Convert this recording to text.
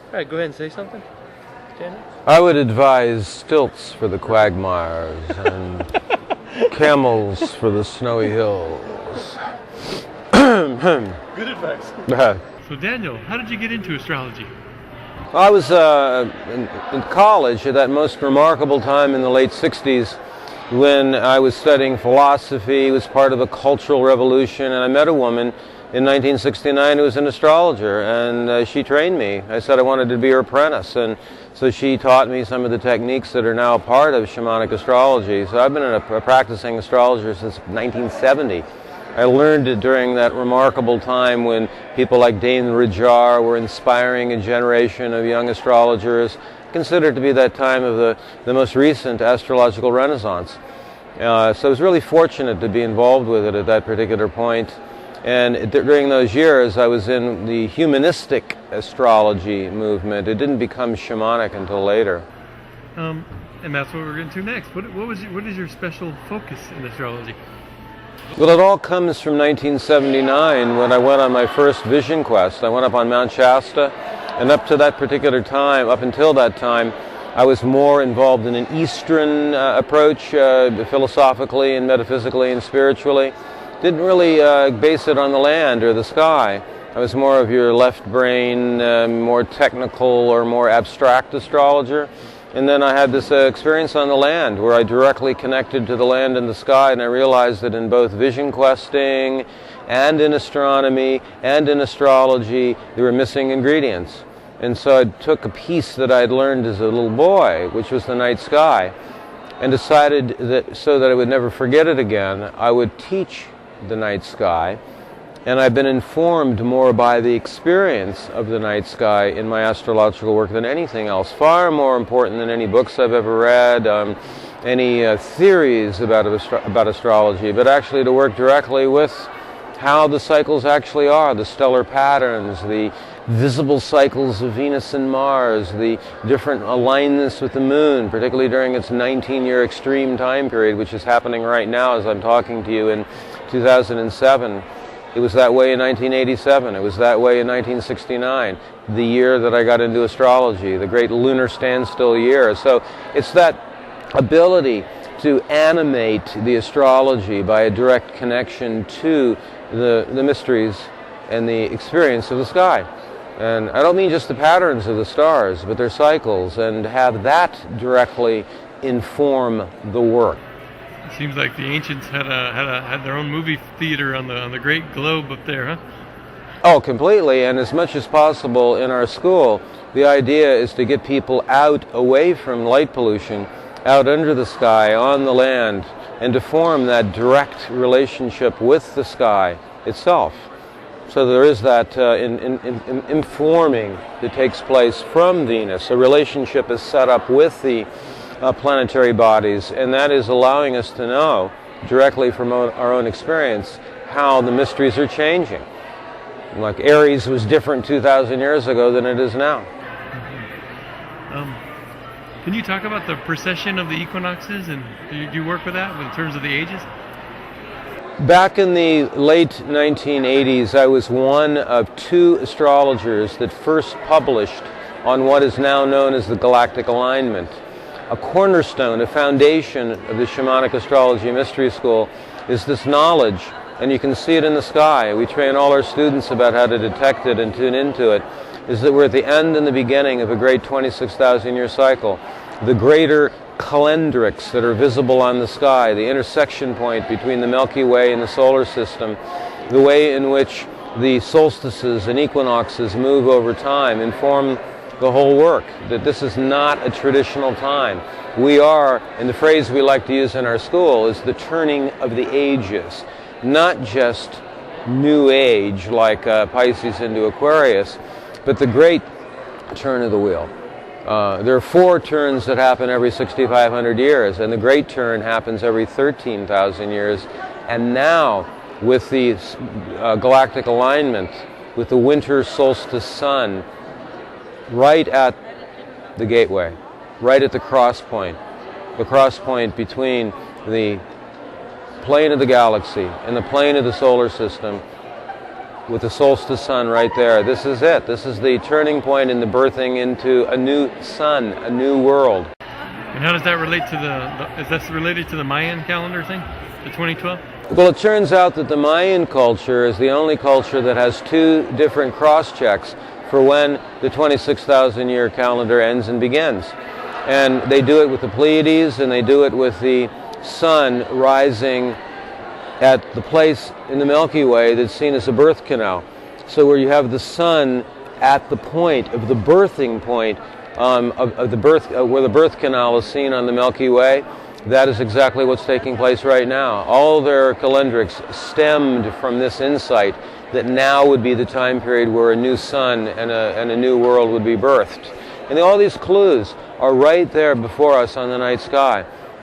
All right, go ahead and say something, Daniel. I would advise stilts for the quagmires and camels for the snowy hills. Good advice. So Daniel, how did you get into astrology? I was in college at that most remarkable time in the late 60s when I was studying philosophy, was part of a cultural revolution, and I met a woman in 1969 who was an astrologer, and she trained me. I said I wanted to be her apprentice, and so she taught me some of the techniques that are now a part of shamanic astrology. So I've been a practicing astrologer since 1970. I learned it during that remarkable time when people like Daniel Giamario were inspiring a generation of young astrologers, considered to be that time of the most recent astrological renaissance. So I was really fortunate to be involved with it at that particular point. And during those years, I was in the humanistic astrology movement. It didn't become shamanic until later. And that's what we're getting to next. What is your special focus in astrology? Well, it all comes from 1979 when I went on my first vision quest. I went up on Mount Shasta, and up to that particular time, up until that time, I was more involved in an Eastern approach, philosophically and metaphysically and spiritually. Didn't really base it on the land or the sky. I was more of your left brain, more technical or more abstract astrologer. And then I had this experience on the land where I directly connected to the land and the sky, and I realized that in both vision questing and in astronomy and in astrology, there were missing ingredients. And so I took a piece that I had learned as a little boy, which was the night sky, and decided that so that I would never forget it again, I would teach the night sky. And I've been informed more by the experience of the night sky in my astrological work than anything else. Far more important than any books I've ever read, any theories about astrology, but actually to work directly with how the cycles actually are, the stellar patterns, the visible cycles of Venus and Mars, the different alignments with the moon, particularly during its 19-year extreme time period, which is happening right now as I'm talking to you in 2007. It was that way in 1987. It was that way in 1969, the year that I got into astrology, the great lunar standstill year. So it's that ability to animate the astrology by a direct connection to the mysteries and the experience of the sky. And I don't mean just the patterns of the stars, but their cycles, and have that directly inform the work. It seems like the ancients had their own movie theater on the Great Globe up there, huh? Oh, completely. And as much as possible in our school, the idea is to get people out, away from light pollution, out under the sky, on the land, and to form that direct relationship with the sky itself. So there is that informing that takes place from Venus. A relationship is set up with the planetary bodies, and that is allowing us to know directly from our own experience how the mysteries are changing. Like Aries was different 2,000 years ago than it is now. Can you talk about the precession of the equinoxes, and do you work with that in terms of the ages? Back in the late 1980s, I was one of two astrologers that first published on what is now known as the galactic alignment. A cornerstone, a foundation of the Shamanic Astrology Mystery School is this knowledge, and you can see it in the sky. We train all our students about how to detect it and tune into it, is that we're at the end and the beginning of a great 26,000-year cycle. The greater calendrics that are visible on the sky, the intersection point between the Milky Way and the solar system, the way in which the solstices and equinoxes move over time inform the whole work, that this is not a traditional time. We are, and the phrase we like to use in our school is the turning of the ages, not just new age like Pisces into Aquarius, but the great turn of the wheel. There are 4 turns that happen every 6,500 years, and the great turn happens every 13,000 years. And now, with the galactic alignment, with the winter solstice sun, right at the gateway, right at the cross point between the plane of the galaxy and the plane of the solar system, with the solstice sun right there. This is it. This is the turning point in the birthing into a new sun, a new world. And how does that relate to is that related to the Mayan calendar thing, the 2012? Well, it turns out that the Mayan culture is the only culture that has two different cross-checks for when the 26,000 year calendar ends and begins. And they do it with the Pleiades, and they do it with the sun rising at the place in the Milky Way that's seen as a birth canal. So where you have the sun at the point of the birthing point of the birth, where the birth canal is seen on the Milky Way, that is exactly what's taking place right now. All their calendrics stemmed from this insight that now would be the time period where a new sun and a new world would be birthed. And all these clues are right there before us on the night sky.